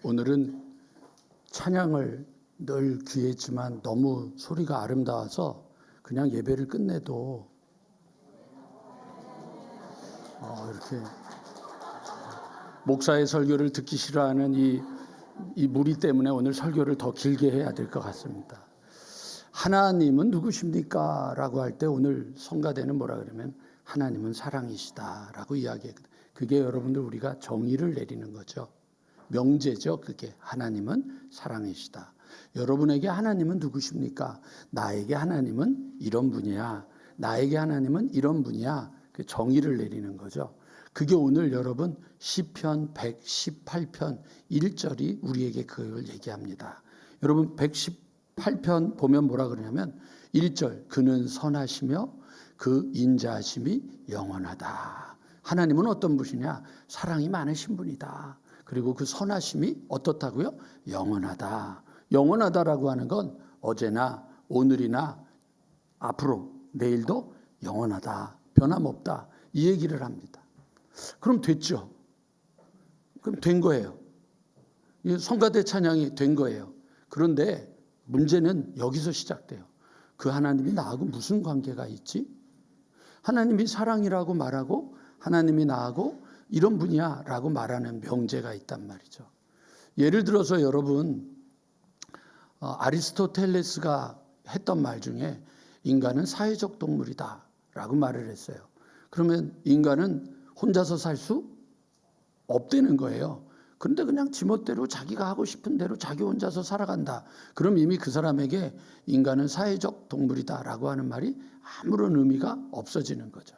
오늘은 찬양을 늘 귀했지만 너무 소리가 아름다워서 그냥 예배를 끝내도 이렇게 목사의 설교를 듣기 싫어하는 이 무리 때문에 오늘 설교를 더 길게 해야 될 것 같습니다. 하나님은 누구십니까? 라고 할 때 오늘 성가대는 뭐라 그러면 하나님은 사랑이시다 라고 이야기했거든요. 그게 여러분들 우리가 정의를 내리는 거죠. 명제죠. 그게 하나님은 사랑이시다. 여러분에게 하나님은 누구십니까? 나에게 하나님은 이런 분이야. 나에게 하나님은 이런 분이야. 그 정의를 내리는 거죠. 그게 오늘 여러분 시편 118편 1절이 우리에게 그걸 얘기합니다. 여러분 118편 보면 뭐라 그러냐면 1절 그는 선하시며 그 인자하심이 영원하다. 하나님은 어떤 분이냐? 사랑이 많으신 분이다. 그리고 그 선하심이 어떻다고요? 영원하다. 영원하다라고 하는 건 어제나 오늘이나 앞으로 내일도 영원하다. 변함없다. 이 얘기를 합니다. 그럼 됐죠. 그럼 된 거예요. 성가대 찬양이 된 거예요. 그런데 문제는 여기서 시작돼요. 그 하나님이 나하고 무슨 관계가 있지? 하나님이 사랑이라고 말하고 하나님이 나하고 이런 분이야 라고 말하는 명제가 있단 말이죠. 예를 들어서 여러분 아리스토텔레스가 했던 말 중에 인간은 사회적 동물이다 라고 말을 했어요. 그러면 인간은 혼자서 살 수 없다는 거예요. 그런데 그냥 지멋대로 자기가 하고 싶은 대로 자기 혼자서 살아간다. 그럼 이미 그 사람에게 인간은 사회적 동물이다 라고 하는 말이 아무런 의미가 없어지는 거죠.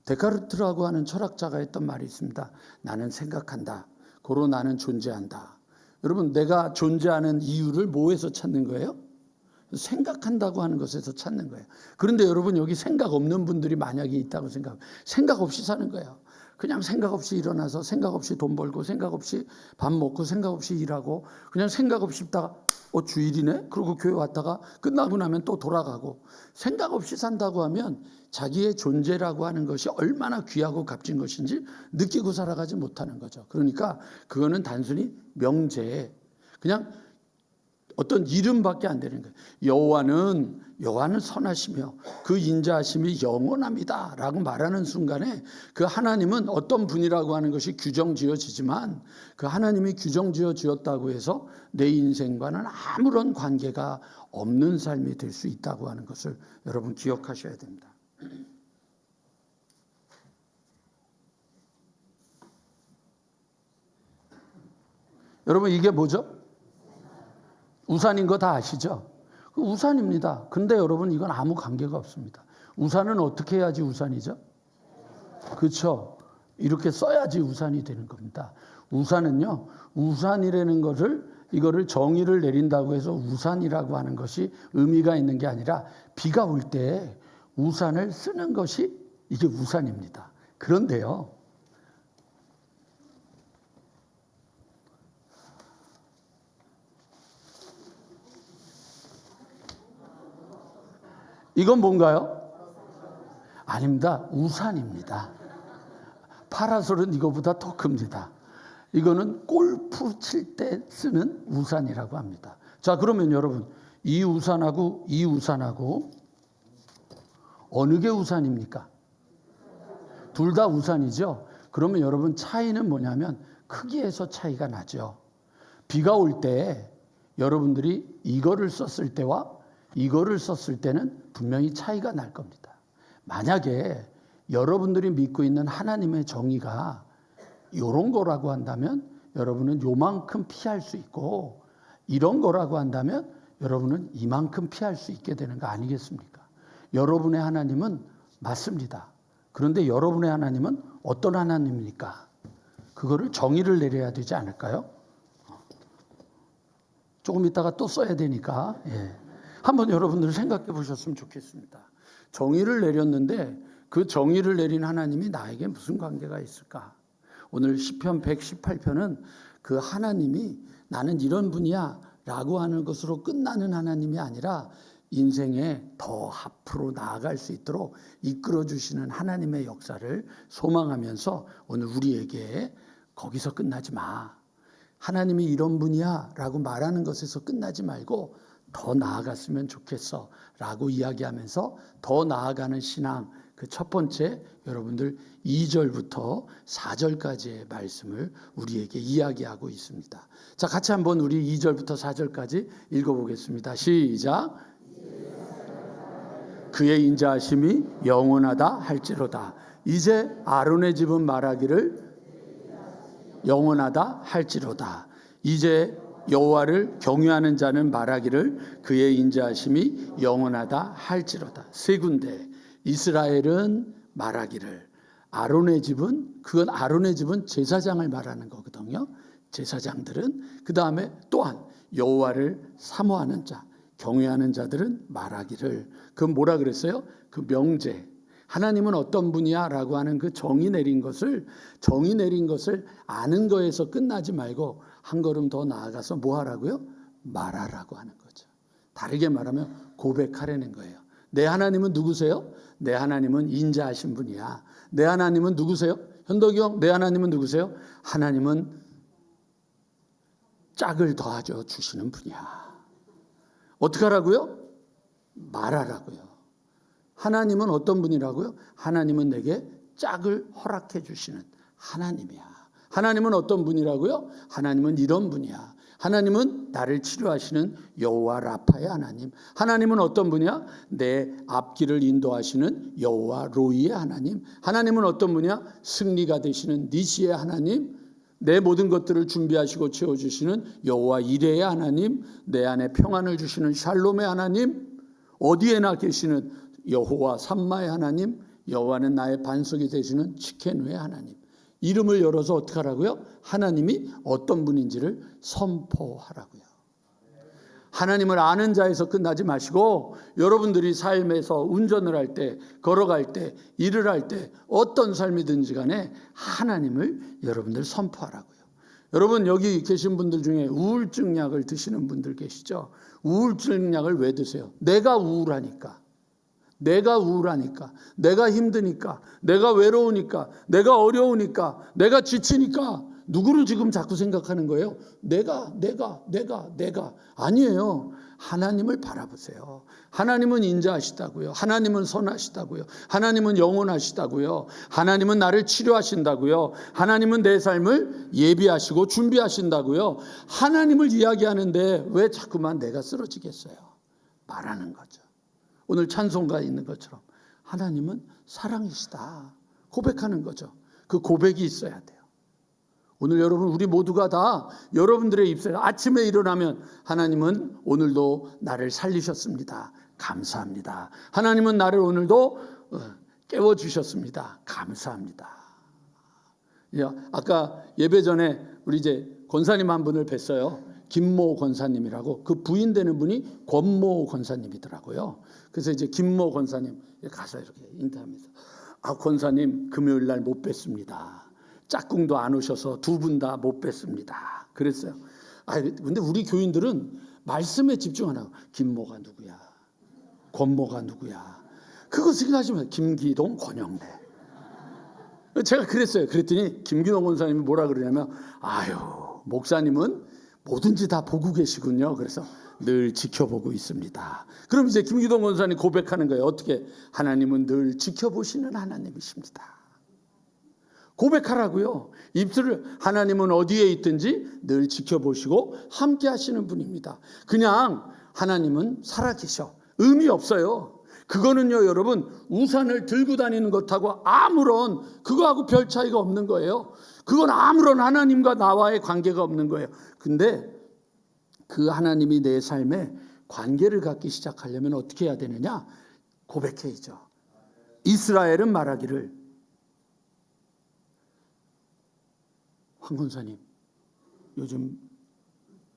데카르트라고 하는 철학자가 했던 말이 있습니다. 나는 생각한다. 고로 나는 존재한다. 여러분 내가 존재하는 이유를 뭐에서 찾는 거예요? 생각한다고 하는 것에서 찾는 거예요. 그런데 여러분 여기 생각 없는 분들이 만약에 있다고 생각하면 생각 없이 사는 거예요. 그냥 생각 없이 일어나서 생각 없이 돈 벌고 생각 없이 밥 먹고 생각 없이 일하고 그냥 생각 없이 있다가 주일이네? 그리고 교회 왔다가 끝나고 나면 또 돌아가고 생각 없이 산다고 하면 자기의 존재라고 하는 것이 얼마나 귀하고 값진 것인지 느끼고 살아가지 못하는 거죠. 그러니까 그거는 단순히 명제에 그냥 어떤 이름밖에 안 되는 거예요. 여호와는 선하시며 그 인자하심이 영원합니다 라고 말하는 순간에 그 하나님은 어떤 분이라고 하는 것이 규정지어지지만 그 하나님이 규정지어지었다고 해서 내 인생과는 아무런 관계가 없는 삶이 될 수 있다고 하는 것을 여러분 기억하셔야 됩니다. 여러분 이게 뭐죠? 우산인 거 다 아시죠? 우산입니다. 근데 여러분 이건 아무 관계가 없습니다. 우산은 어떻게 해야지 우산이죠? 그렇죠? 이렇게 써야지 우산이 되는 겁니다. 우산은요. 우산이라는 것을 이거를 정의를 내린다고 해서 우산이라고 하는 것이 의미가 있는 게 아니라 비가 올 때 우산을 쓰는 것이 이게 우산입니다. 그런데요. 이건 뭔가요? 아닙니다. 우산입니다. 파라솔은 이거보다 더 큽니다. 이거는 골프 칠 때 쓰는 우산이라고 합니다. 자, 그러면 여러분 이 우산하고 이 우산하고 어느 게 우산입니까? 둘 다 우산이죠. 그러면 여러분 차이는 뭐냐면 크기에서 차이가 나죠. 비가 올 때 여러분들이 이거를 썼을 때와 이거를 썼을 때는 분명히 차이가 날 겁니다. 만약에 여러분들이 믿고 있는 하나님의 정의가 이런 거라고 한다면 여러분은 요만큼 피할 수 있고 이런 거라고 한다면 여러분은 이만큼 피할 수 있게 되는 거 아니겠습니까? 여러분의 하나님은 맞습니다. 그런데 여러분의 하나님은 어떤 하나님입니까? 그거를 정의를 내려야 되지 않을까요? 조금 있다가 또 써야 되니까 한번 여러분들 생각해 보셨으면 좋겠습니다. 정의를 내렸는데 그 정의를 내린 하나님이 나에게 무슨 관계가 있을까? 오늘 시편 118편은 그 하나님이 나는 이런 분이야 라고 하는 것으로 끝나는 하나님이 아니라 인생에 더 앞으로 나아갈 수 있도록 이끌어 주시는 하나님의 역사를 소망하면서 오늘 우리에게 거기서 끝나지 마. 하나님이 이런 분이야 라고 말하는 것에서 끝나지 말고 더 나아갔으면 좋겠어 라고 이야기하면서 더 나아가는 신앙, 그 첫 번째 여러분들 2절부터 4절까지의 말씀을 우리에게 이야기하고 있습니다. 자, 같이 한번 우리 2절부터 4절까지 읽어보겠습니다. 시작. 그의 인자하심이 영원하다 할지로다. 이제 아론의 집은 말하기를 영원하다 할지로다. 이제 여호와를 경외하는 자는 말하기를 그의 인자하심이 영원하다 할지로다. 세 군데. 이스라엘은 말하기를, 아론의 집은, 그건 아론의 집은 제사장을 말하는 거거든요. 제사장들은. 그 다음에 또한 여호와를 사모하는 자, 경외하는 자들은 말하기를. 그건 뭐라 그랬어요? 그 명제. 하나님은 어떤 분이야 라고 하는 그 정의 내린 것을 아는 거에서 끝나지 말고 한 걸음 더 나아가서 뭐 하라고요? 말하라고 하는 거죠. 다르게 말하면 고백하라는 거예요. 내 하나님은 누구세요? 내 하나님은 인자하신 분이야. 내 하나님은 누구세요? 현덕이 형, 내 하나님은 누구세요? 하나님은 짝을 더하여 주시는 분이야. 어떻게 하라고요? 말하라고요. 하나님은 어떤 분이라고요? 하나님은 내게 짝을 허락해 주시는 하나님이야. 하나님은 어떤 분이라고요? 하나님은 이런 분이야. 하나님은 나를 치료하시는 여호와 라파의 하나님. 하나님은 어떤 분이야? 내 앞길을 인도하시는 여호와 로이의 하나님. 하나님은 어떤 분이야? 승리가 되시는 니시의 하나님. 내 모든 것들을 준비하시고 채워주시는 여호와 이레의 하나님. 내 안에 평안을 주시는 샬롬의 하나님. 어디에나 계시는 여호와 삼마의 하나님. 여호와는 나의 반석이 되시는 치케누의 하나님. 이름을 열어서 어떻게 하라고요? 하나님이 어떤 분인지를 선포하라고요. 하나님을 아는 자에서 끝나지 마시고 여러분들이 삶에서 운전을 할 때, 걸어갈 때, 일을 할 때 어떤 삶이든지 간에 하나님을 여러분들 선포하라고요. 여러분 여기 계신 분들 중에 우울증 약을 드시는 분들 계시죠? 우울증 약을 왜 드세요? 내가 우울하니까. 내가 힘드니까, 내가 외로우니까, 내가 어려우니까, 내가 지치니까 누구를 지금 자꾸 생각하는 거예요? 내가 아니에요. 하나님을 바라보세요. 하나님은 인자하시다고요. 하나님은 선하시다고요. 하나님은 영원하시다고요. 하나님은 나를 치료하신다고요. 하나님은 내 삶을 예비하시고 준비하신다고요. 하나님을 이야기하는데 왜 자꾸만 내가 쓰러지겠어요? 말하는 거죠. 오늘 찬송가에 있는 것처럼 하나님은 사랑이시다 고백하는 거죠. 그 고백이 있어야 돼요. 오늘 여러분 우리 모두가 다 여러분들의 입술에 아침에 일어나면 하나님은 오늘도 나를 살리셨습니다. 감사합니다. 하나님은 나를 오늘도 깨워주셨습니다. 감사합니다. 아까 예배 전에 우리 이제 권사님 한 분을 뵀어요. 김모 권사님이라고. 그 부인 되는 분이 권모 권사님이더라고요. 그래서 이제 김모 권사님 가서 이렇게 인터뷰하면서 권사님 금요일 날 못 뵀습니다. 짝꿍도 안 오셔서 두 분 다 못 뵀습니다. 그랬어요. 근데 우리 교인들은 말씀에 집중 안 하고 김모가 누구야? 권모가 누구야? 그거 생각하시면 김기동, 권영래. 제가 그랬어요. 그랬더니 김기동 권사님이 뭐라 그러냐면 목사님은 뭐든지 다 보고 계시군요. 그래서 늘 지켜보고 있습니다. 그럼 이제 김기동 권사님 고백하는 거예요. 어떻게? 하나님은 늘 지켜보시는 하나님이십니다. 고백하라고요. 입술을 하나님은 어디에 있든지 늘 지켜보시고 함께 하시는 분입니다. 그냥 하나님은 살아계셔. 의미 없어요. 그거는요 여러분 우산을 들고 다니는 것하고 아무런 그거하고 별 차이가 없는 거예요. 그건 아무런 하나님과 나와의 관계가 없는 거예요. 근데 그 하나님이 내 삶에 관계를 갖기 시작하려면 어떻게 해야 되느냐? 고백해야죠. 이스라엘은 말하기를 황 권사님 요즘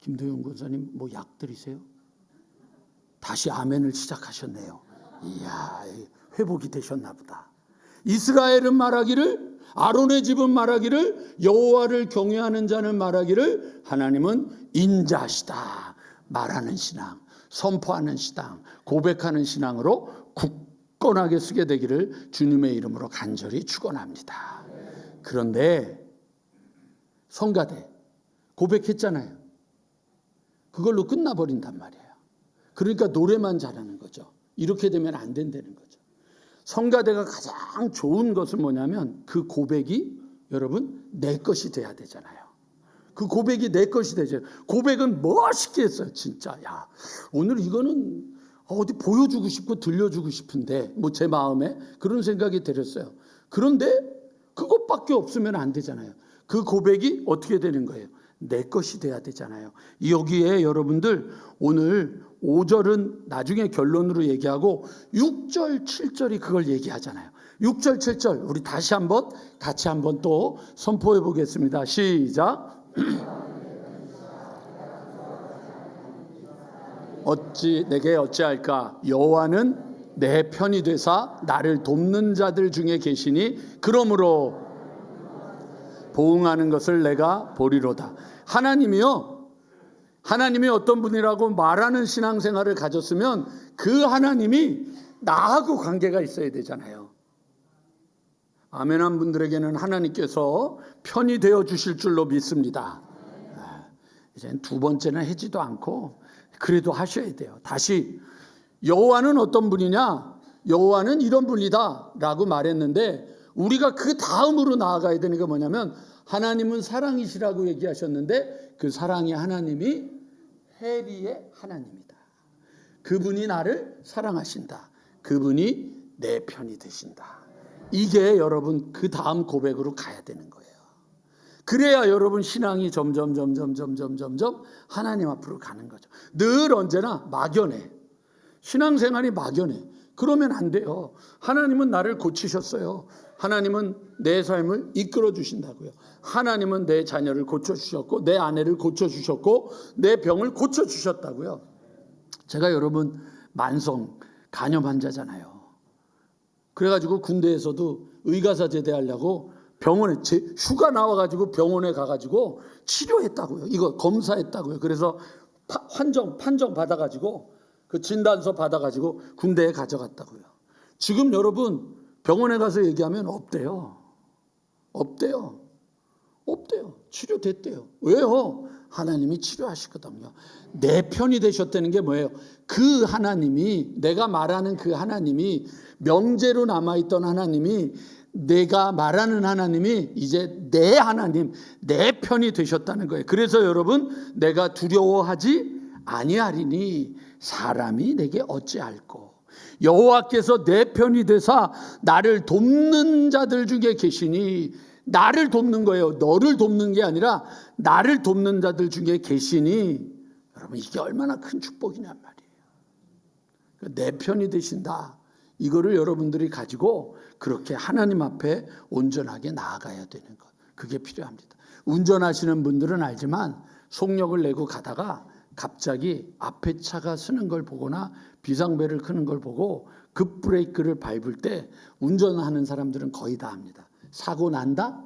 김도영 권사님 뭐 약 들이세요? 다시 아멘을 시작하셨네요. 이야 회복이 되셨나 보다. 이스라엘은 말하기를 아론의 집은 말하기를 여호와를 경외하는 자는 말하기를 하나님은 인자하시다. 말하는 신앙, 선포하는 신앙, 고백하는 신앙으로 굳건하게 쓰게 되기를 주님의 이름으로 간절히 축원합니다. 그런데 성가대 고백했잖아요. 그걸로 끝나버린단 말이에요. 그러니까 노래만 잘하는 거죠. 이렇게 되면 안 된다는 거죠. 성가대가 가장 좋은 것은 뭐냐면 그 고백이 여러분 내 것이 돼야 되잖아요. 그 고백이 내 것이 되죠. 고백은 멋있게 했어요. 진짜 야 오늘 이거는 어디 보여주고 싶고 들려주고 싶은데 뭐 제 마음에 그런 생각이 들었어요. 그런데 그것밖에 없으면 안 되잖아요. 그 고백이 어떻게 되는 거예요? 내 것이 돼야 되잖아요. 여기에 여러분들 오늘 5절은 나중에 결론으로 얘기하고 6절, 7절이 그걸 얘기하잖아요. 6절, 7절 우리 다시 한번 같이 한번 또 선포해 보겠습니다. 시작. 내게 어찌할까? 여호와는 내 편이 되사 나를 돕는 자들 중에 계시니 그러므로 보응하는 것을 내가 보리로다. 하나님이 어떤 분이라고 말하는 신앙생활을 가졌으면 그 하나님이 나하고 관계가 있어야 되잖아요. 아멘한 분들에게는 하나님께서 편이 되어 주실 줄로 믿습니다. 이제는 두 번째는 하지도 않고 그래도 하셔야 돼요. 다시 여호와는 어떤 분이냐? 여호와는 이런 분이다 라고 말했는데 우리가 그 다음으로 나아가야 되는 게 뭐냐면 하나님은 사랑이시라고 얘기하셨는데 그 사랑의 하나님이 해리의 하나님이다. 그분이 나를 사랑하신다. 그분이 내 편이 되신다. 이게 여러분 그 다음 고백으로 가야 되는 거예요. 그래야 여러분 신앙이 점점 하나님 앞으로 가는 거죠. 늘 언제나 막연해. 신앙생활이 막연해. 그러면 안 돼요. 하나님은 나를 고치셨어요. 하나님은 내 삶을 이끌어 주신다고요. 하나님은 내 자녀를 고쳐주셨고 내 아내를 고쳐주셨고 내 병을 고쳐주셨다고요. 제가 여러분 만성 간염 환자잖아요. 그래가지고 군대에서도 의가사 제대하려고 병원에 휴가 나와가지고 병원에 가가지고 치료했다고요. 이거 검사했다고요. 그래서 판정 받아가지고 그 진단서 받아가지고 군대에 가져갔다고요. 지금 여러분 병원에 가서 얘기하면 없대요. 치료됐대요. 왜요? 하나님이 치료하시거든요. 내 편이 되셨다는 게 뭐예요? 그 하나님이 내가 말하는 그 하나님이 명제로 남아있던 하나님이 내가 말하는 하나님이 이제 내 하나님 내 편이 되셨다는 거예요. 그래서 여러분 내가 두려워하지 아니하리니 사람이 내게 어찌할꼬 여호와께서 내 편이 되사 나를 돕는 자들 중에 계시니 나를 돕는 거예요. 너를 돕는 게 아니라 나를 돕는 자들 중에 계시니 여러분 이게 얼마나 큰 축복이냔 말이에요. 내 편이 되신다. 이거를 여러분들이 가지고 그렇게 하나님 앞에 온전하게 나아가야 되는 것. 그게 필요합니다. 운전하시는 분들은 알지만 속력을 내고 가다가 갑자기 앞에 차가 쓰는 걸 보거나 비상벨을 끄는 걸 보고 급브레이크를 밟을 때 운전하는 사람들은 거의 다 합니다. 사고 난다?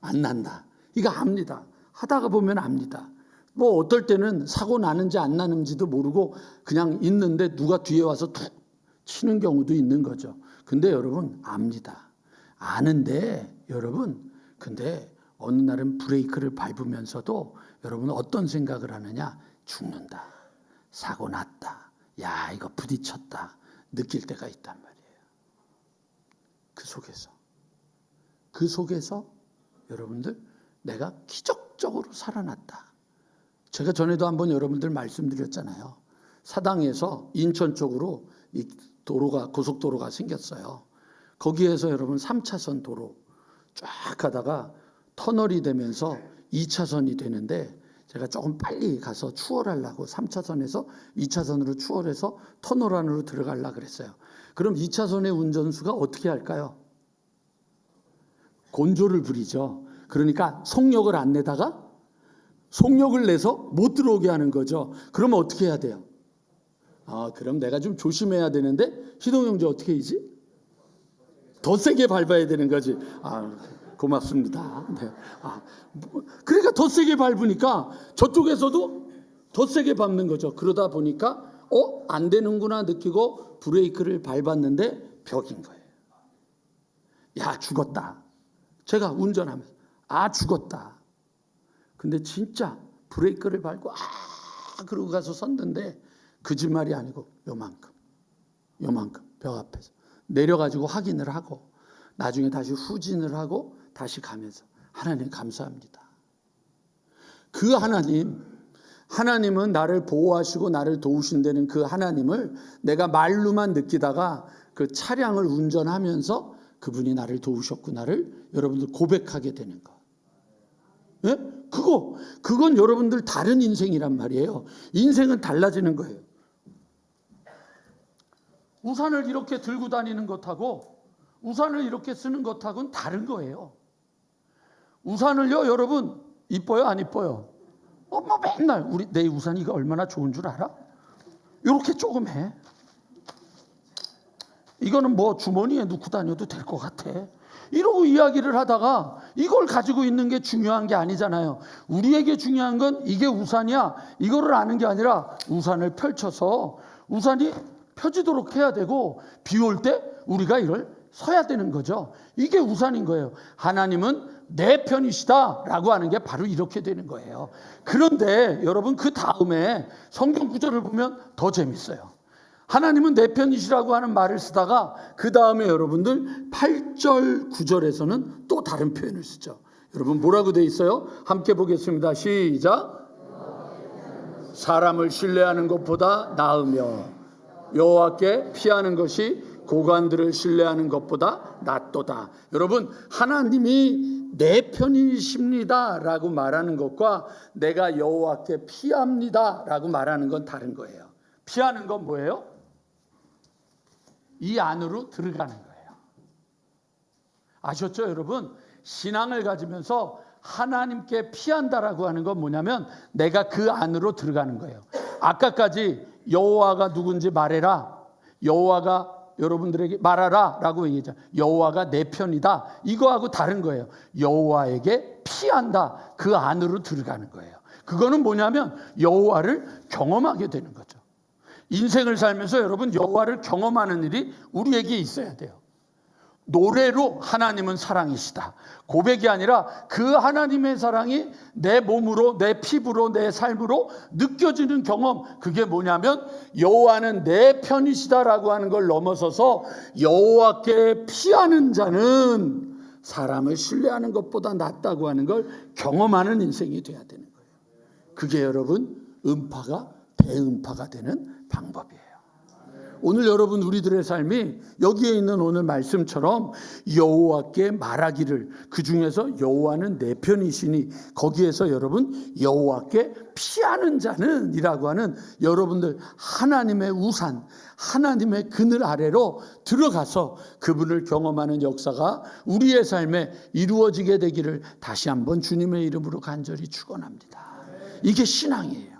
안 난다. 이거 압니다. 하다가 보면 압니다. 뭐 어떨 때는 사고 나는지 안 나는지도 모르고 그냥 있는데 누가 뒤에 와서 툭 치는 경우도 있는 거죠. 근데 여러분 압니다. 아는데 여러분 근데 어느 날은 브레이크를 밟으면서도 여러분 어떤 생각을 하느냐? 죽는다. 사고 났다. 야 이거 부딪혔다. 느낄 때가 있단 말이에요. 그 속에서 여러분들 내가 기적적으로 살아났다. 제가 전에도 한번 여러분들 말씀드렸잖아요. 사당에서 인천 쪽으로 이 고속도로가 생겼어요. 거기에서 여러분 3차선 도로 쫙 가다가 터널이 되면서 2차선이 되는데 제가 조금 빨리 가서 추월하려고 3차선에서 2차선으로 추월해서 터널 안으로 들어가려고 그랬어요. 그럼 2차선의 운전수가 어떻게 할까요? 곤조를 부리죠. 그러니까 속력을 안 내다가 속력을 내서 못 들어오게 하는 거죠. 그러면 어떻게 해야 돼요? 그럼 내가 좀 조심해야 되는데 희동 형제 어떻게 하지? 더 세게 밟아야 되는 거지. 고맙습니다. 네. 그러니까 더 세게 밟으니까 저쪽에서도 더 세게 밟는 거죠. 그러다 보니까 안 되는구나 느끼고 브레이크를 밟았는데 벽인 거예요. 야 죽었다. 제가 운전하면서 죽었다. 근데 진짜 브레이크를 밟고 그러고 가서 섰는데 거짓말이 아니고 요만큼 벽 앞에서 내려가지고 확인을 하고 나중에 다시 후진을 하고 다시 가면서 하나님 감사합니다. 그 하나님은 나를 보호하시고 나를 도우신다는 그 하나님을 내가 말로만 느끼다가 그 차량을 운전하면서 그분이 나를 도우셨구나를 여러분들 고백하게 되는 거. 예? 그건 여러분들 다른 인생이란 말이에요. 인생은 달라지는 거예요. 우산을 이렇게 들고 다니는 것하고 우산을 이렇게 쓰는 것하고는 다른 거예요. 우산을요, 여러분 이뻐요, 안 이뻐요? 뭐 맨날 내 우산이 이거 얼마나 좋은 줄 알아? 이렇게 조금 해. 이거는 뭐 주머니에 넣고 다녀도 될 것 같아. 이러고 이야기를 하다가 이걸 가지고 있는 게 중요한 게 아니잖아요. 우리에게 중요한 건 이게 우산이야, 이거를 아는 게 아니라 우산을 펼쳐서 우산이 펴지도록 해야 되고 비 올 때 우리가 이걸 서야 되는 거죠. 이게 우산인 거예요. 하나님은 내 편이시다라고 하는 게 바로 이렇게 되는 거예요. 그런데 여러분 그 다음에 성경 구절을 보면 더 재밌어요. 하나님은 내 편이시라고 하는 말을 쓰다가 그 다음에 여러분들 8절 9절에서는 또 다른 표현을 쓰죠. 여러분 뭐라고 돼 있어요? 함께 보겠습니다. 시작. 사람을 신뢰하는 것보다 나으며 여호와께 피하는 것이 고관들을 신뢰하는 것보다 낫도다. 여러분 하나님이 내 편이십니다 라고 말하는 것과 내가 여호와께 피합니다 라고 말하는 건 다른 거예요. 피하는 건 뭐예요? 이 안으로 들어가는 거예요. 아셨죠 여러분? 신앙을 가지면서 하나님께 피한다라고 하는 건 뭐냐면 내가 그 안으로 들어가는 거예요. 아까까지 여호와가 누군지 말해라, 여호와가 여러분들에게 말하라 라고 얘기했잖아요. 여호와가 내 편이다, 이거하고 다른 거예요. 여호와에게 피한다, 그 안으로 들어가는 거예요. 그거는 뭐냐면 여호와를 경험하게 되는 거죠. 인생을 살면서 여러분 여호와를 경험하는 일이 우리에게 있어야 돼요. 노래로 하나님은 사랑이시다, 고백이 아니라 그 하나님의 사랑이 내 몸으로, 내 피부로, 내 삶으로 느껴지는 경험. 그게 뭐냐면 여호와는 내 편이시다라고 하는 걸 넘어서서 여호와께 피하는 자는 사람을 신뢰하는 것보다 낫다고 하는 걸 경험하는 인생이 돼야 되는 거예요. 그게 여러분 음파가 대음파가 되는 방법이에요. 오늘 여러분 우리들의 삶이 여기에 있는 오늘 말씀처럼 여호와께 말하기를, 그 중에서 여호와는 내 편이시니 거기에서 여러분 여호와께 피하는 자는 이라고 하는 여러분들 하나님의 우산, 하나님의 그늘 아래로 들어가서 그분을 경험하는 역사가 우리의 삶에 이루어지게 되기를 다시 한번 주님의 이름으로 간절히 축원합니다. 이게 신앙이에요.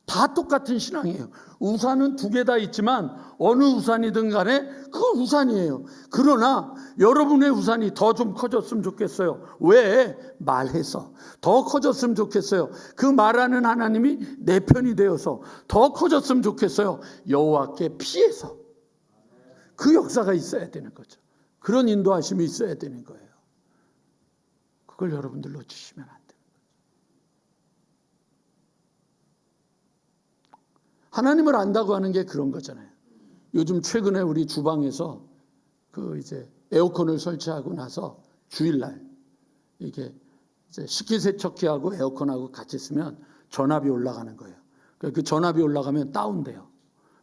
다 똑같은 신앙이에요. 우산은 두 개 다 있지만 어느 우산이든 간에 그건 우산이에요. 그러나 여러분의 우산이 더 좀 커졌으면 좋겠어요. 왜? 말해서 더 커졌으면 좋겠어요. 그 말하는 하나님이 내 편이 되어서 더 커졌으면 좋겠어요. 여호와께 피해서 그 역사가 있어야 되는 거죠. 그런 인도하심이 있어야 되는 거예요. 그걸 여러분들 놓치시면 안 돼요. 하나님을 안다고 하는 게 그런 거잖아요. 요즘 최근에 우리 주방에서 그 이제 에어컨을 설치하고 나서 주일날 이게 이제 식기세척기하고 에어컨하고 같이 쓰면 전압이 올라가는 거예요. 그 전압이 올라가면 다운돼요.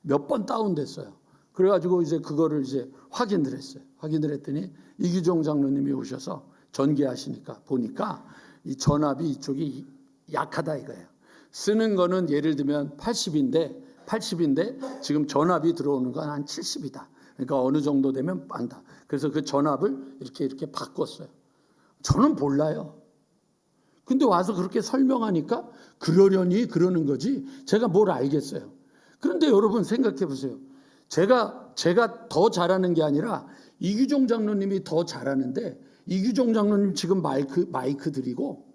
몇 번 다운됐어요. 그래가지고 이제 그거를 이제 확인을 했어요. 확인을 했더니 이규종 장로님이 오셔서 전개하시니까 보니까 이 전압이 이쪽이 약하다 이거예요. 쓰는 거는 예를 들면 80인데 지금 전압이 들어오는 건 한 70이다. 그러니까 어느 정도 되면 안다. 그래서 그 전압을 이렇게 바꿨어요. 저는 몰라요. 근데 와서 그렇게 설명하니까 그러려니 그러는 거지 제가 뭘 알겠어요. 그런데 여러분 생각해 보세요. 제가 더 잘하는 게 아니라 이규종 장로님이 더 잘하는데 이규종 장로님 지금 마이크 드리고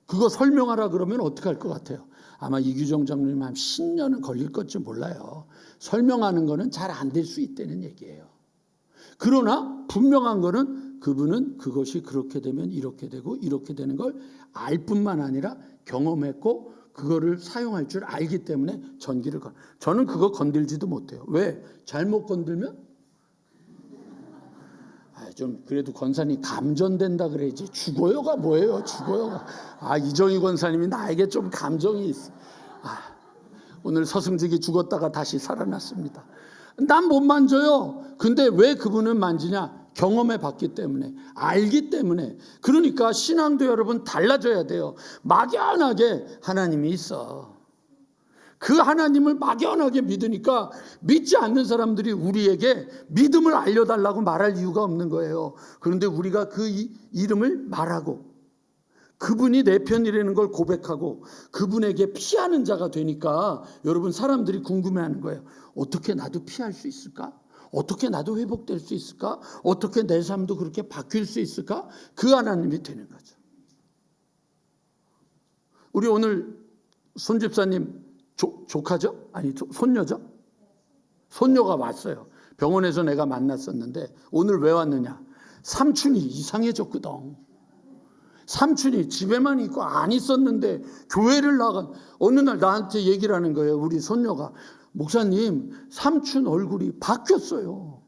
그거 설명하라 그러면 어떻게 할 것 같아요? 아마 이규정 장로님 한 10년은 걸릴 것지 몰라요. 설명하는 거는 잘 안 될 수 있다는 얘기예요. 그러나 분명한 거는 그분은 그것이 그렇게 되면 이렇게 되고 이렇게 되는 걸 알 뿐만 아니라 경험했고 그거를 사용할 줄 알기 때문에 전기를 저는 그거 건들지도 못해요. 왜? 잘못 건들면 좀 그래도 권사님 감전된다 그래야지. 죽어요가 뭐예요? 죽어요가. 이정희 권사님이 나에게 좀 감정이 있어. 오늘 서승직이 죽었다가 다시 살아났습니다. 난 못 만져요. 근데 왜 그분은 만지냐? 경험해 봤기 때문에, 알기 때문에. 그러니까 신앙도 여러분 달라져야 돼요. 막연하게 하나님이 있어. 그 하나님을 막연하게 믿으니까 믿지 않는 사람들이 우리에게 믿음을 알려달라고 말할 이유가 없는 거예요. 그런데 우리가 그 이름을 말하고 그분이 내 편이라는 걸 고백하고 그분에게 피하는 자가 되니까 여러분 사람들이 궁금해하는 거예요. 어떻게 나도 피할 수 있을까? 어떻게 나도 회복될 수 있을까? 어떻게 내 삶도 그렇게 바뀔 수 있을까? 그 하나님이 되는 거죠. 우리 오늘 손집사님 조카죠? 아니 손녀죠? 손녀가 왔어요. 병원에서 내가 만났었는데 오늘 왜 왔느냐? 삼촌이 이상해졌거든. 삼촌이 집에만 있고 안 있었는데 교회를 나간 어느 날 나한테 얘기를 하는 거예요. 우리 손녀가. 목사님, 삼촌 얼굴이 바뀌었어요.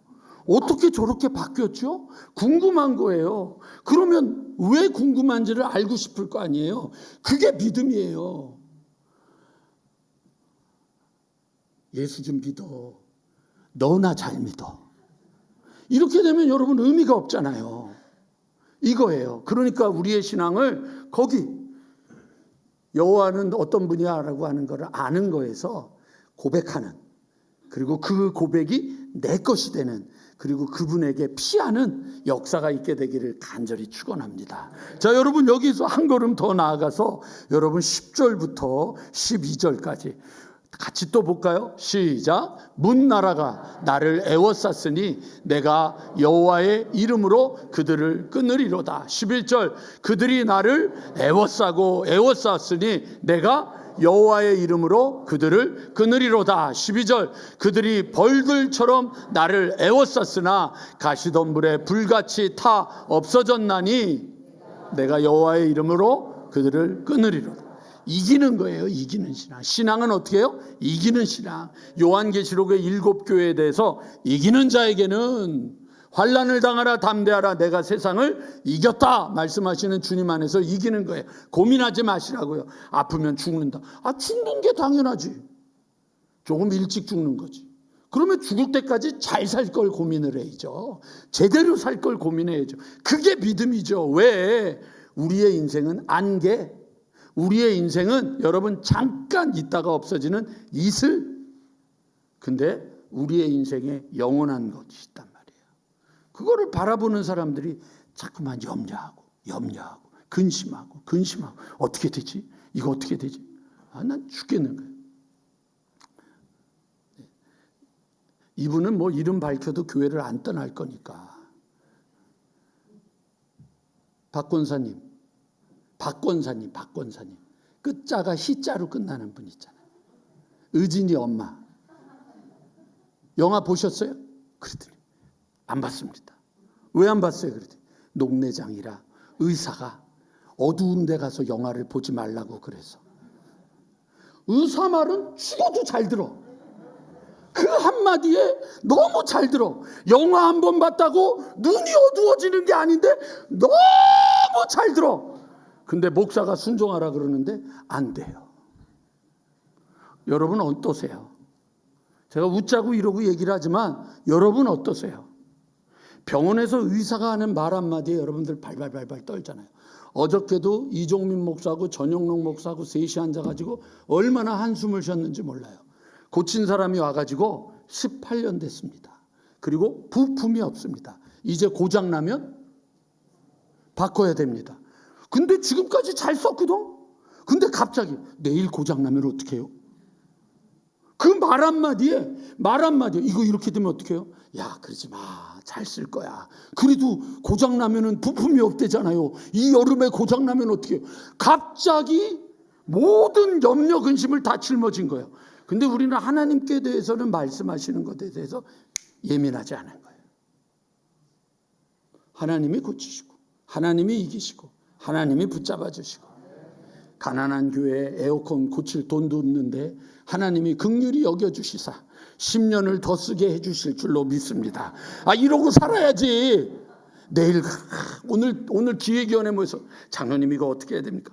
어떻게 저렇게 바뀌었죠? 궁금한 거예요. 그러면 왜 궁금한지를 알고 싶을 거 아니에요. 그게 믿음이에요. 예수 좀 믿어. 너나 잘 믿어. 이렇게 되면 여러분 의미가 없잖아요. 이거예요. 그러니까 우리의 신앙을 거기 여호와는 어떤 분이야라고 하는 것을 아는 거에서 고백하는, 그리고 그 고백이 내 것이 되는, 그리고 그분에게 피하는 역사가 있게 되기를 간절히 축원합니다. 자, 여러분 여기서 한 걸음 더 나아가서 여러분 10절부터 12절까지 같이 또 볼까요? 시작. 문나라가 나를 애워쌌으니 내가 여호와의 이름으로 그들을 끊으리로다. 11절. 그들이 나를 애워쌌으니 내가 여호와의 이름으로 그들을 끊으리로다. 12절. 그들이 벌들처럼 나를 애워쌌으나 가시덤불에 불같이 타 없어졌나니 내가 여호와의 이름으로 그들을 끊으리로다. 이기는 거예요. 이기는 신앙. 신앙은 어떻게 해요? 이기는 신앙. 요한계시록의 7교회에 대해서 이기는 자에게는 환난을 당하라 담대하라 내가 세상을 이겼다 말씀하시는 주님 안에서 이기는 거예요. 고민하지 마시라고요. 아프면 죽는다. 죽는 게 당연하지. 조금 일찍 죽는 거지. 그러면 죽을 때까지 잘 살 걸 고민을 해야죠. 제대로 살 걸 고민해야죠. 그게 믿음이죠. 왜? 우리의 인생은 안개, 우리의 인생은 여러분 잠깐 있다가 없어지는 이슬. 근데 우리의 인생에 영원한 것이 있단 말이에요. 그거를 바라보는 사람들이 자꾸만 염려하고 근심하고 어떻게 되지? 이거 어떻게 되지? 난 죽겠는 거예요. 이분은 뭐 이름 밝혀도 교회를 안 떠날 거니까. 박권사님. 끝자가 희자로 끝나는 분 있잖아요. 의진이 엄마. 영화 보셨어요? 그랬더니 안 봤습니다. 왜 안 봤어요? 그랬더니 녹내장이라 의사가 어두운 데 가서 영화를 보지 말라고 그래서. 의사 말은 죽어도 잘 들어. 그 한마디에 너무 잘 들어. 영화 한 번 봤다고 눈이 어두워지는 게 아닌데 너무 잘 들어. 근데 목사가 순종하라 그러는데 안 돼요. 여러분 어떠세요? 제가 웃자고 이러고 얘기를 하지만 여러분 어떠세요? 병원에서 의사가 하는 말 한마디에 여러분들 발발발발 떨잖아요. 어저께도 이종민 목사하고 전영록 목사하고 셋이 앉아가지고 얼마나 한숨을 쉬었는지 몰라요. 고친 사람이 와가지고 18년 됐습니다. 그리고 부품이 없습니다. 이제 고장나면 바꿔야 됩니다. 근데 지금까지 잘 썼거든? 근데 갑자기 내일 고장나면 어떻게 해요? 그 말 한마디에 이거 이렇게 되면 어떻게 해요? 야, 그러지 마. 잘 쓸 거야. 그래도 고장나면은 부품이 없대잖아요. 이 여름에 고장나면 어떻게 해요? 갑자기 모든 염려 근심을 다 짊어진 거예요. 근데 우리는 하나님께 대해서는 말씀하시는 것에 대해서 예민하지 않은 거예요. 하나님이 고치시고 하나님이 이기시고 하나님이 붙잡아 주시고, 가난한 교회에 에어컨 고칠 돈도 없는데 하나님이 긍휼히 여겨주시사 10년을 더 쓰게 해주실 줄로 믿습니다. 이러고 살아야지. 내일 오늘 기획위원회 모여서 장로님 이거 어떻게 해야 됩니까?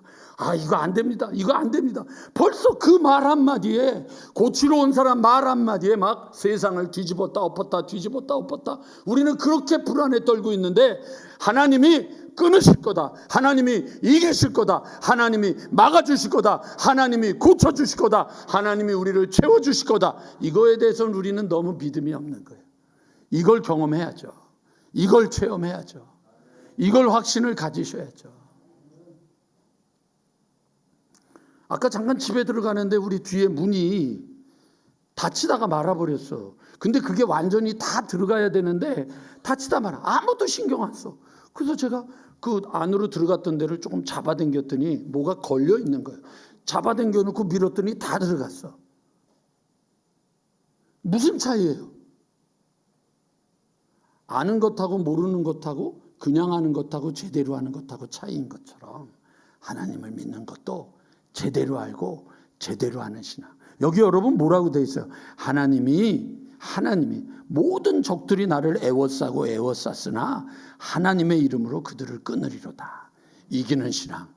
이거 안 됩니다. 이거 안 됩니다. 벌써 그 말 한마디에, 고치러 온 사람 말 한마디에 막 세상을 뒤집었다 엎었다 뒤집었다 엎었다. 우리는 그렇게 불안에 떨고 있는데 하나님이 끊으실 거다, 하나님이 이기실 거다, 하나님이 막아주실 거다, 하나님이 고쳐주실 거다, 하나님이 우리를 채워주실 거다. 이거에 대해서는 우리는 너무 믿음이 없는 거예요. 이걸 경험해야죠. 이걸 체험해야죠. 이걸 확신을 가지셔야죠. 아까 잠깐 집에 들어가는데 우리 뒤에 문이 닫히다가 말아버렸어. 근데 그게 완전히 다 들어가야 되는데 닫히다 말아. 아무도 신경 안 써. 그래서 제가 그 안으로 들어갔던 데를 조금 잡아당겼더니 뭐가 걸려 있는 거예요. 잡아당겨 놓고 밀었더니 다 들어갔어. 무슨 차이예요? 아는 것하고 모르는 것하고 그냥 아는 것하고 제대로 아는 것하고 차이인 것처럼 하나님을 믿는 것도 제대로 알고 제대로 아는 신앙. 여기 여러분 뭐라고 돼 있어요? 하나님이 모든 적들이 나를 애워쌌으나 하나님의 이름으로 그들을 끊으리로다. 이기는 신앙,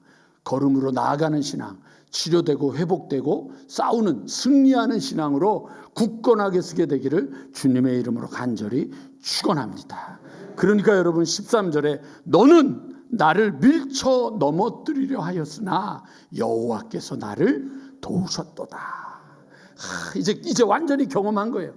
걸음으로 나아가는 신앙, 치료되고 회복되고 싸우는 승리하는 신앙으로 굳건하게 서게 되기를 주님의 이름으로 간절히 축원합니다. 그러니까 여러분 13절에 너는 나를 밀쳐 넘어뜨리려 하였으나 여호와께서 나를 도우셨도다. 이제 완전히 경험한 거예요.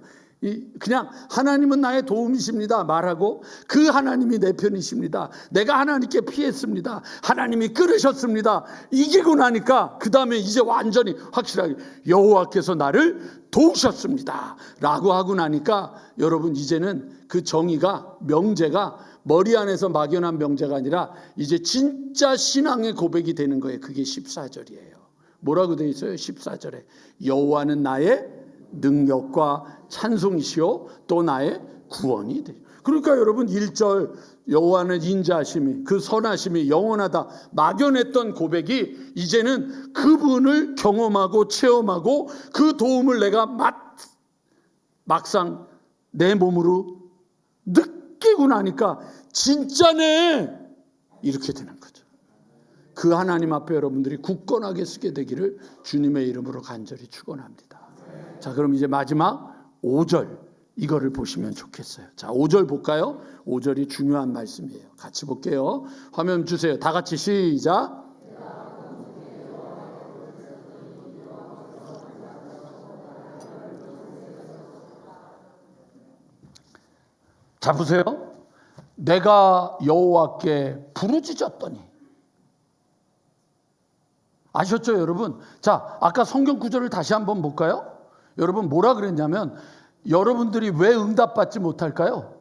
그냥 하나님은 나의 도움이십니다 말하고, 그 하나님이 내 편이십니다, 내가 하나님께 피했습니다, 하나님이 끌으셨습니다, 이기고 나니까 그 다음에 이제 완전히 확실하게 여호와께서 나를 도우셨습니다 라고 하고 나니까 여러분 이제는 그 정의가, 명제가 머리 안에서 막연한 명제가 아니라 이제 진짜 신앙의 고백이 되는 거예요. 그게 14절이에요. 뭐라고 되어 있어요? 14절에 여호와는 나의 능력과 찬송이시요 또 나의 구원이 돼. 그러니까 여러분 1절 여호와는 인자하심이, 그 선하심이 영원하다 막연했던 고백이 이제는 그분을 경험하고 체험하고 그 도움을 내가 막상 내 몸으로 느끼고 나니까 진짜네 이렇게 되는 거죠. 그 하나님 앞에 여러분들이 굳건하게 서게 되기를 주님의 이름으로 간절히 축원합니다. 자, 그럼 이제 마지막 5절 이거를 보시면 좋겠어요. 자, 5절 볼까요? 5절이 중요한 말씀이에요. 같이 볼게요. 화면 주세요. 다 같이 시작. 자, 보세요. 내가 여호와께 부르짖었더니. 아셨죠, 여러분? 자, 아까 성경 구절을 다시 한번 볼까요? 여러분 뭐라 그랬냐면, 여러분들이 왜 응답받지 못할까요?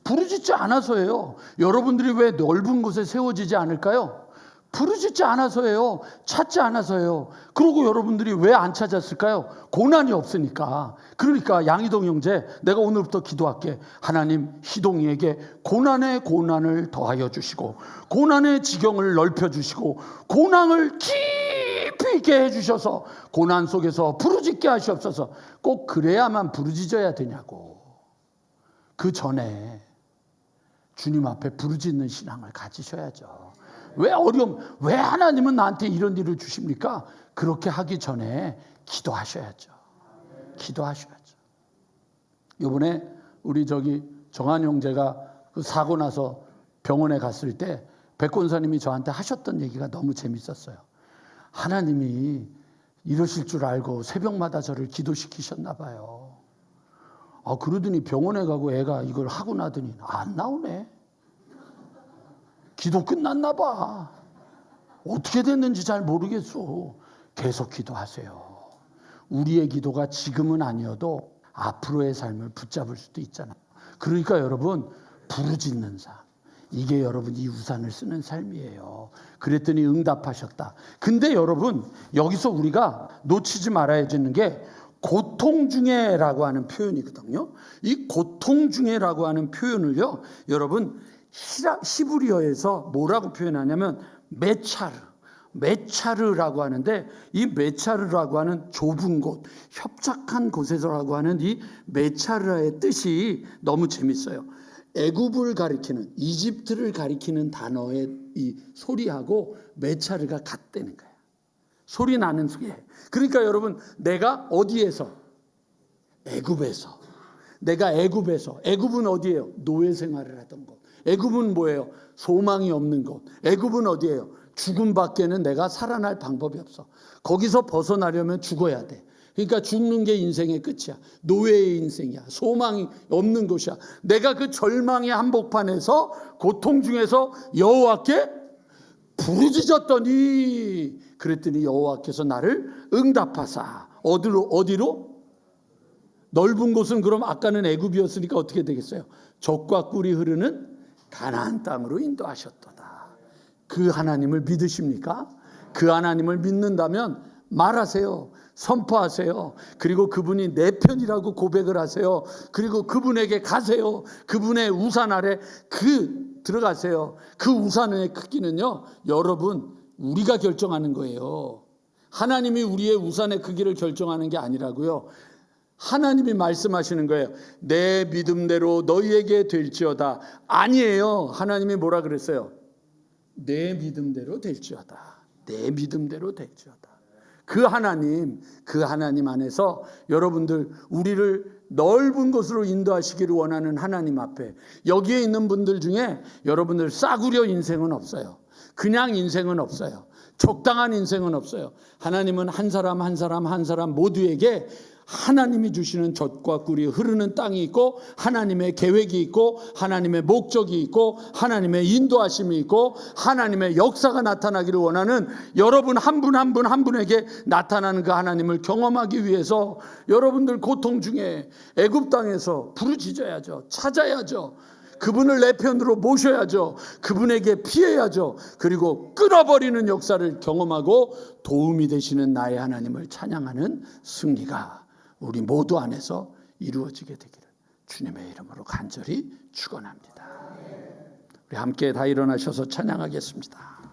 부르짖지 않아서예요. 여러분들이 왜 넓은 곳에 세워지지 않을까요? 부르짖지 않아서예요. 찾지 않아서예요. 그리고 여러분들이 왜 안 찾았을까요? 고난이 없으니까. 그러니까 양희동 형제, 내가 오늘부터 기도할게. 하나님, 희동이에게 고난에 고난을 더하여 주시고, 고난의 지경을 넓혀 주시고, 고난을 깊이 있게 해주셔서 고난 속에서 부르짖게 하시옵소서. 꼭 그래야만 부르짖어야 되냐고. 그 전에 주님 앞에 부르짖는 신앙을 가지셔야죠. 왜 하나님은 나한테 이런 일을 주십니까? 그렇게 하기 전에 기도하셔야죠. 기도하셔야죠. 이번에 우리 정한 형제가 그 사고 나서 병원에 갔을 때 백권사님이 저한테 하셨던 얘기가 너무 재밌었어요. 하나님이 이러실 줄 알고 새벽마다 저를 기도시키셨나 봐요. 그러더니 병원에 가고 애가 이걸 하고 나더니 안 나오네. 기도 끝났나 봐. 어떻게 됐는지 잘 모르겠어. 계속 기도하세요. 우리의 기도가 지금은 아니어도 앞으로의 삶을 붙잡을 수도 있잖아요. 그러니까 여러분, 부르짖는 삶, 이게 여러분 이 우산을 쓰는 삶이에요. 그랬더니 응답하셨다. 근데 여러분, 여기서 우리가 놓치지 말아야 되는 게 고통 중에라고 하는 표현이거든요. 이 고통 중에라고 하는 표현을요, 여러분 히브리어에서 뭐라고 표현하냐면 메차르라고 하는데, 이 메차르라고 하는 좁은 곳, 협착한 곳에서라고 하는 이 메차르의 뜻이 너무 재밌어요. 애굽을 가리키는, 이집트를 가리키는 단어의 이 소리하고 메차르가 같다는 거예요. 소리 나는 소리예요. 그러니까 여러분, 내가 어디에서? 애굽에서. 내가 애굽에서. 애굽은 어디예요? 노예 생활을 하던 곳. 애굽은 뭐예요? 소망이 없는 곳. 애굽은 어디예요? 죽음밖에는 내가 살아날 방법이 없어. 거기서 벗어나려면 죽어야 돼. 그러니까 죽는 게 인생의 끝이야. 노예의 인생이야. 소망이 없는 곳이야. 내가 그 절망의 한복판에서, 고통 중에서 여호와께 부르짖었더니, 그랬더니 여호와께서 나를 응답하사. 어디로? 넓은 곳은 그럼 아까는 애굽이었으니까 어떻게 되겠어요? 젖과 꿀이 흐르는 가나안 땅으로 인도하셨도다. 그 하나님을 믿으십니까? 그 하나님을 믿는다면 말하세요. 선포하세요. 그리고 그분이 내 편이라고 고백을 하세요. 그리고 그분에게 가세요. 그분의 우산 아래 들어가세요. 그 우산의 크기는요, 여러분, 우리가 결정하는 거예요. 하나님이 우리의 우산의 크기를 결정하는 게 아니라고요. 하나님이 말씀하시는 거예요. 내 믿음대로 너희에게 될지어다. 아니에요. 하나님이 뭐라 그랬어요? 내 믿음대로 될지어다. 내 믿음대로 될지어다. 그 하나님 안에서 여러분들, 우리를 넓은 곳으로 인도하시기를 원하는 하나님 앞에, 여기에 있는 분들 중에 여러분들 싸구려 인생은 없어요. 그냥 인생은 없어요. 적당한 인생은 없어요. 하나님은 한 사람 모두에게 하나님이 주시는 젖과 꿀이 흐르는 땅이 있고, 하나님의 계획이 있고, 하나님의 목적이 있고, 하나님의 인도하심이 있고, 하나님의 역사가 나타나기를 원하는 여러분 한 분 한 분에게 나타나는 그 하나님을 경험하기 위해서 여러분들 고통 중에 애굽 땅에서 부르짖어야죠. 찾아야죠. 그분을 내 편으로 모셔야죠. 그분에게 피해야죠. 그리고 끊어버리는 역사를 경험하고 도움이 되시는 나의 하나님을 찬양하는 승리가 우리 모두 안에서 이루어지게 되기를 주님의 이름으로 간절히 축원합니다. 우리 함께 다 일어나셔서 찬양하겠습니다.